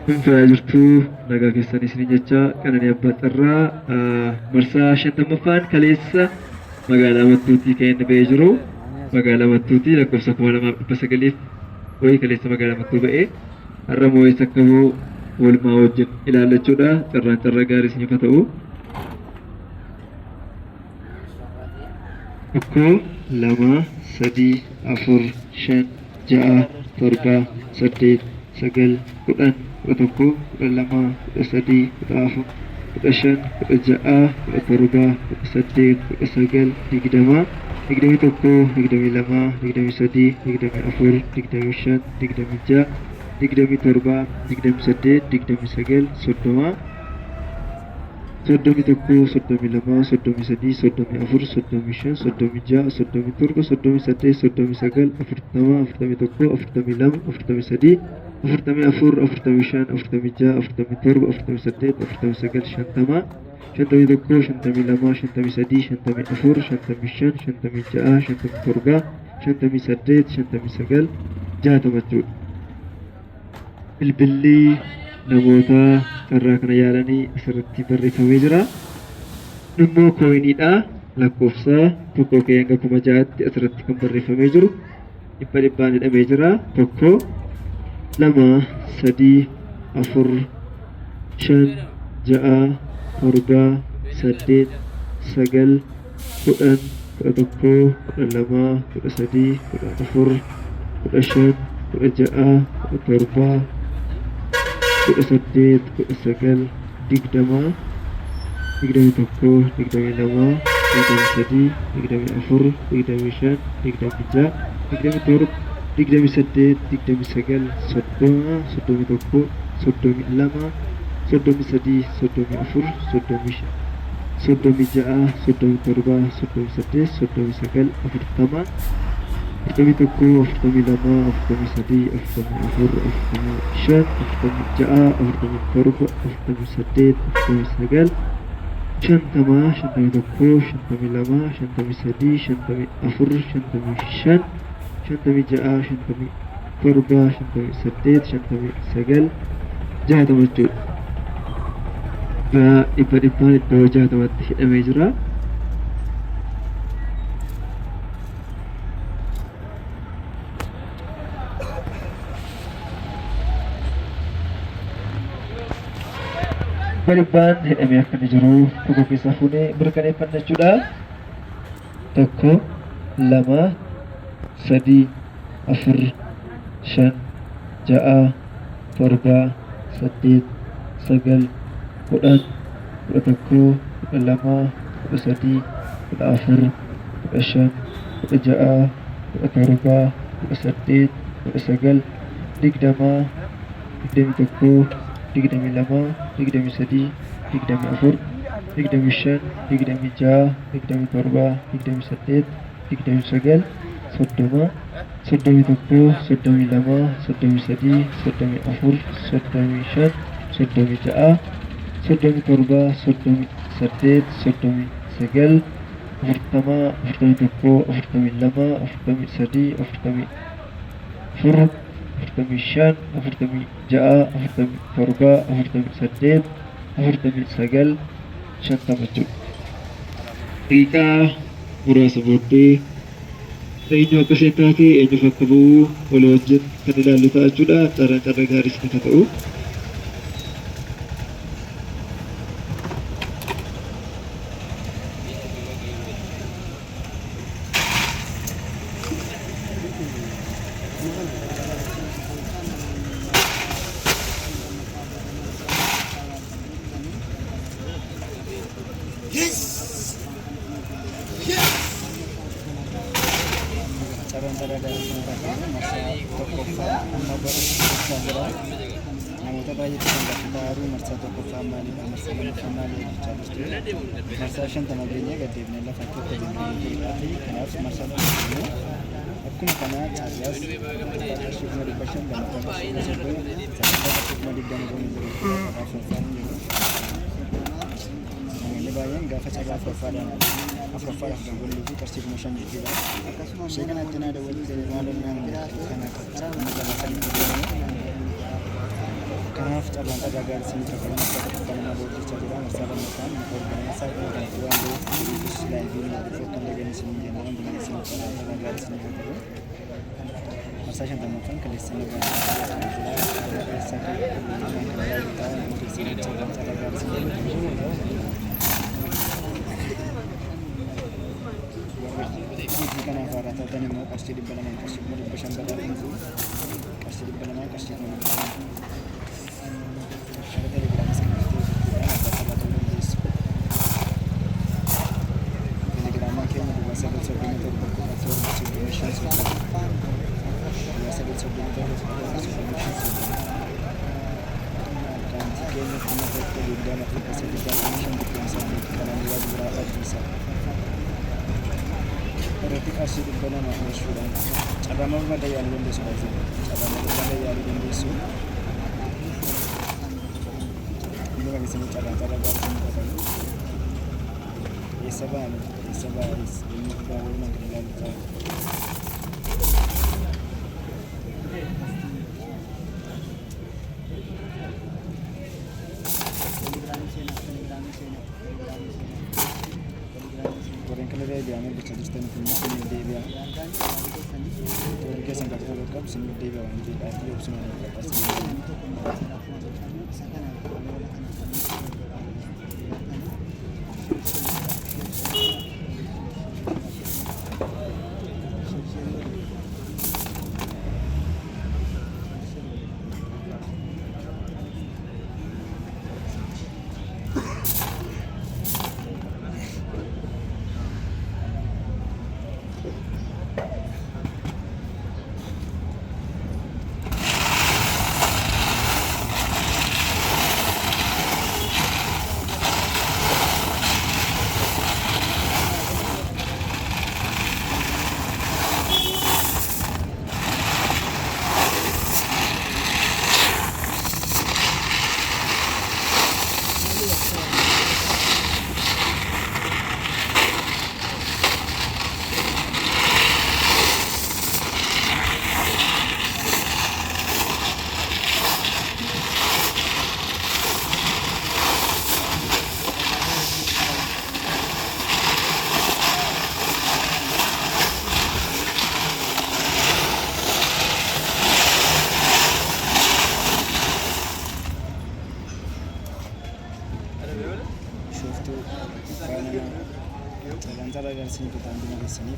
Jirtu nagaa keessanii isin jecha Qananii Abbaa Xirraa marsaa 50ffaan kaleessa magaalaa Mattuutii kan inni ba'ee jiru. Magaalaa Mattuutii lakkoofsa 2900 wayii kaleessa magaalaa Mattuu ba'ee har'a moo'eessa akka bu'u walumaa wajjin ilaallachuudha. Carraa gaarii isiniif haa ta'u. 1 2 3 4 5 6 7 8 9 10 11 12 13 14 15 16 17 18 19 20 21 22 23 24 25 26 27 28 29 30 31 32 33 34 35 36 37 38 39 40 41 42 43 44 45 46 47 48 49 50 51 52 53 54 55 56 57 58 59 60 bilbilli namoota carraa kana yaalanii asirratti barreeffamee jira. Immoo kooyiniidha. Lakkoofsa tokko kee hanga 6,000tti asirratti kan barreeffamee jiru. Dhibbaan hidhamee jira. 1 2 3 4 5 6 7 8 9 10 11 12 13 14 15 16 17 18 19 20 21 22 23 24 25 26 27 28 29 30 31 32 33 34 35 36 37 38 39 40 41 42 43 44 45 46 47 48 49 50 51 52 53 54 55 56 57 58 59 60 jechuudha. Dhibbaan iddoo 60tti hidhamee jira. Dhibbaan hidhamee akkana jiru tokko keessaa fuunee mirkaneeffannachuudha. 1 2 3 4 5 6 7 8 9 10 11 12 13 14 15 16 17 18 19 20 21 22 23 24 25 26 27 28 29 30 31 32 33 34 35 36 37 38 39 40 41 42 43 44 45 46 47 48 49 50 Daqiiqaa muraasa booddee eenyu akka isheen taate eenyuuf akka bu'u walii wajjin kan ilaallu ta'a jechuudha. Carraa gaarii isiniif haa ta'u. Namoota baay'eetu kan gaafataru marsaa tokkoffaa maaliif marsaa lammaffaa maaliif jechaa jirtu. Marsaa 50 geenyee gaddeebnee lafa tokko deemnee fi kanaaf marsaa tokkoffaa akkuma kanaa caarraas qarshii 500 gama qarshii 100 namoonni baay'een gaafa carraa afuraffaadhaaf dabaluu fi qarshii 500 jechuudha. Akkasuma ishee kanatti naa dabaluu jedhee maalummaan kana qaqqara nama gaba kan kanaaf carraan carraa gaarii isin qaqqabu marsaa tokkoffaa nama boojjechaa jira marsaa lammaffaan mata orgaansaa waan ta'eef laayivii footu illee gani isin jenna hunduma isin carraan carraa gaarii isin qaqqabu marsaa shantammaffaan kaleessa nagaa keessa carraa gaarii isin qaqqabu kanaaf haaraa taatan immoo qarshii 200 qarshii 500 badhaafamtu qarshii 200 qarshii 500 shara telegiraamii telegiraamaa keenya duwwaa 977 berarti kasih di bawah nama Yesus. Cara mau ada yang belum disebut. Cara mau ada yang belum disebut. Ini lagi sini cara garis ini apa? Isabah ini baru nak dilakukan. Orang kalau dia ambil bisa sistem punya sini dia. Orang kesan kat kalau kau sini dia orang dia ada opsi mana pasti. Antara dari sini kita ambil dari sini.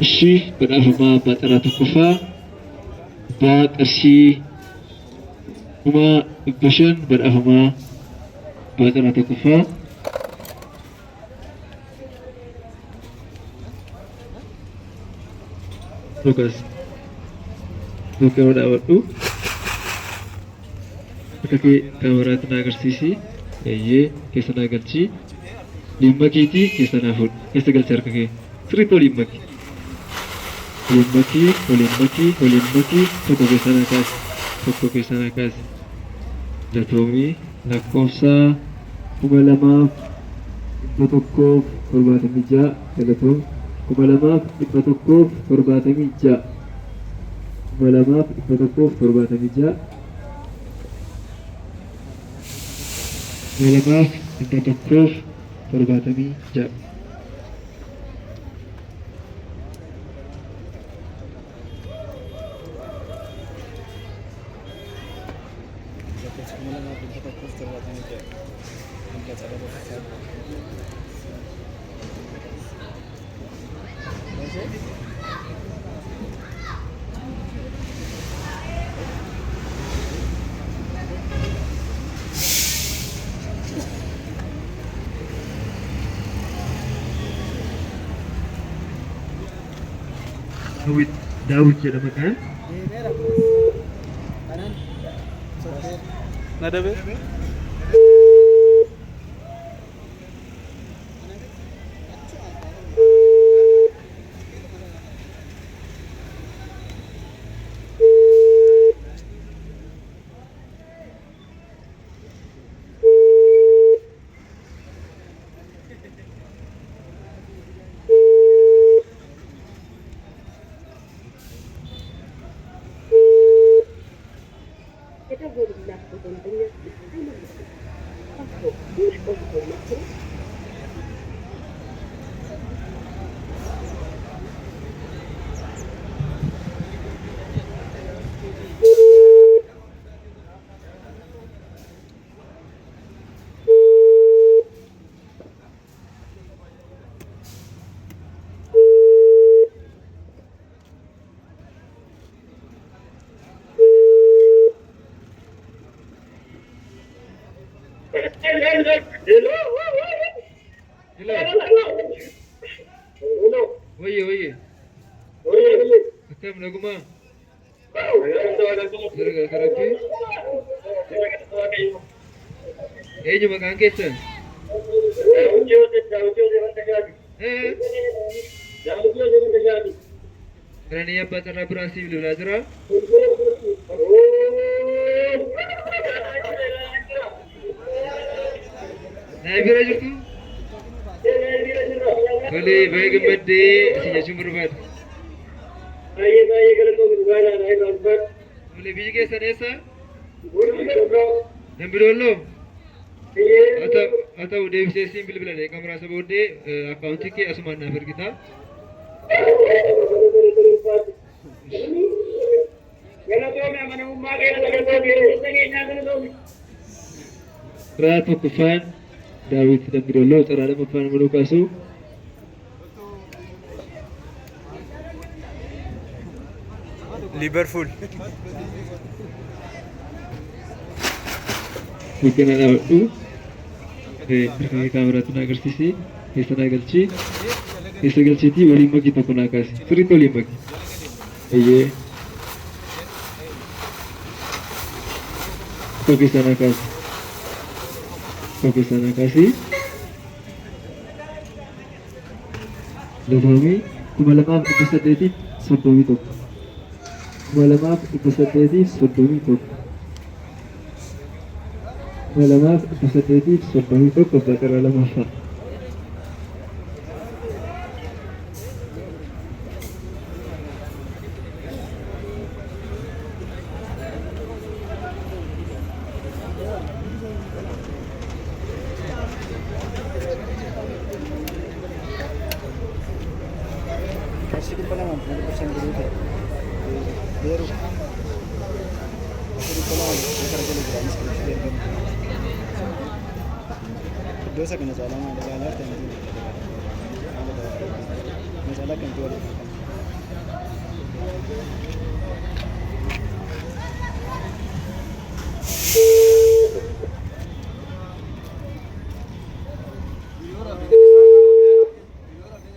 Ishi badhaafama Baaxaraa Tokkoffaa abbaa qarshii 500 badhaafama Baaxaraa Tokkoffaa Lukas Lukas dhaabadhu akka kee kaameraatti na agarsiisi eeyyee keessa na galchi dhimma keetii keessa na fuudhu keessa galchi harka kee sirriitti ol dhimma kee Olimpiki tokko keessa na kaasi Latoomii lakkoofsa 2176 galatoom 2176 2176 Daawit jedhama kan. Nadabe? Oye. Akkam naguma. Gargaraatti. Eenyu maqaan keessan? Kanani abbaa carraa biraan siif bilbilaa jira. Naa bira jirtu? Tole baay'ee gammaddee si jechuun barbaada. Baay'ee galatoomuu dhugaadhaan. Tole biyyi keessan eessa? Dambidolloo? Haa ta'u deebisee siin bilbila deeqa muraasa booddee akkaawuntii kee asumaan naaf ergita. Karaa tokkoffaan Daawit Dambidolloo, carraa lammaffaan Amanuu Kaasuu. Liverpool. Bukkana dhaabadhu. Harka kaameraatu na agarsiisi. Keessa na galchi. Keessa galchiitii waliin maqii tokko naa kaasi. Sirriitti waliin maqii. Eeyyee. Tokko keessa naa kaasi. Tokko keessa naa kaasi. Lafaamii 2008 abbaa carraa lammaffaa. Kasih di mana? 100% dulu deh. Biru. Kasih di mana? Kita dulu gratis biar kan. Dosa kena salah ada galar dan itu. Masalah kan jual.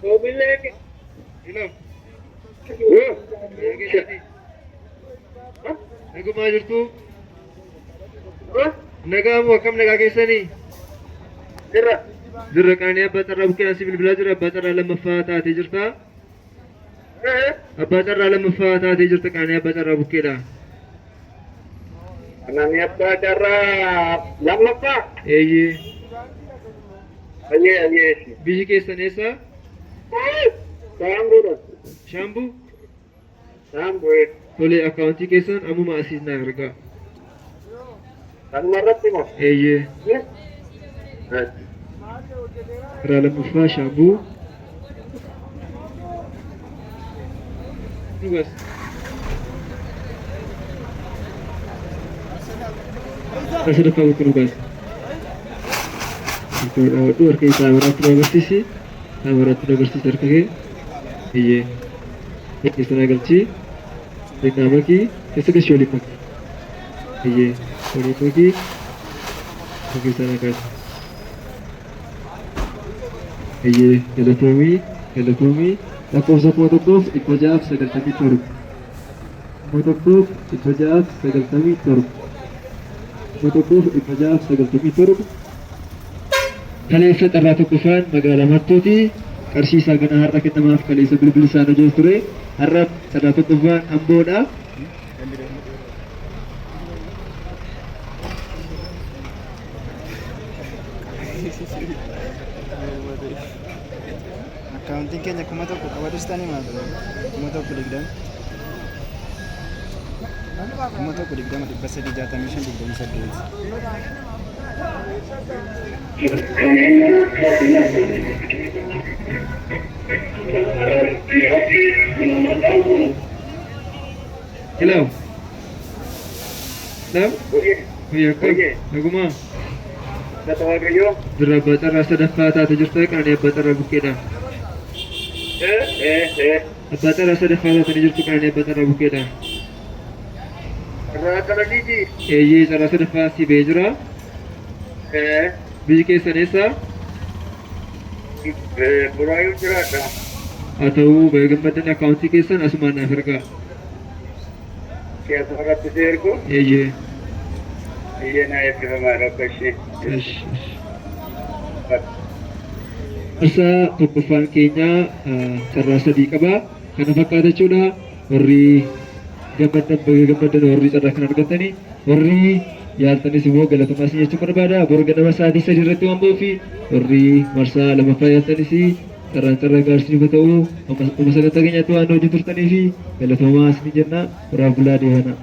Mobil lagi. Hello. Naguma jirtu? Nagaamu akkam nagaa keessanii? Jirra qaanii abbaa carraa bukkee asii bilbilaa jira. Abbaa carraa lammaffaa taatee jirta? Abbaa carraa lammaffaa taatee jirta qaanii abbaa carraa bukkeedha. Kanani abbaa carraa lammaffaa? Eeyyee. Ayyee. Biyyi keessan eessa? Shaambuudha. Shaambuu? Shaambuu. Tole akkaawuntii keessan ammuma asiis naa ergaa. Kanuma irratti moo? Eeyyee. Karaa lammaffaa shaambuu. Dhugas. Asirratti bakka dhugaas. Dhaabadhu harka isaa waraatti nu agarsiisi. Waraatti nu agarsiisi harka kee. Eeyyee. Keessa na galchi. Beeknaa makii. Keessa galchi waliin makii. Eeyyee. Waliin makii. Keessa na galchi. Eeyyee. Galatoomii. lakkoofsa 1697 1697 kaleessa xarraa tokkoffaan magaalaa Mattuuti qarshiisaa ganaa har'a kennamaaf kaleessa bilbilisaan hojii ture har'a xarraa tokkoffaan Amboodha. Akkaawuntiin keenya 1000 qabadistanii maal? 1000 Hello. Hello. Oye, Naguma. Natawagayo? Dura baxarraa sadaffaa taate jirta qananii abbaa xarraa bukkeedha. Abbaa xarraa sadaffaa taatanii jirtu qananii abbaa xarraa bukkeedha. Rakanadiji? Eeyyee xarraa sadaffaa si bee jira. Biyyi keessan eessa? Buraayyuu jiraadha. Haa ta'uu baay'ee gammadan akkaawuntii keessan asumaan naaf ergaa. Siyaasa irratti si ergu? Eeyyee. Iyyee naa eebbifamaa rakka ishee. Marsaa tokkoffaan keenya carraa sadii qaba. Kana fakkaata jechuudha. Warri gammadan warri carraa kan argatanii warri yaaltanis immoo galatomaa isin jechuun barbaada. Bor ganama sa'aatii 3 irratti waan ba'uuf warri marsaa lamaffaa yaaltanis carraa gaarsiif ta'u amma sagantaa keenyatti waan hojii turtanii fi galatomaa isin jenna. Waraab bulaa deebanaa.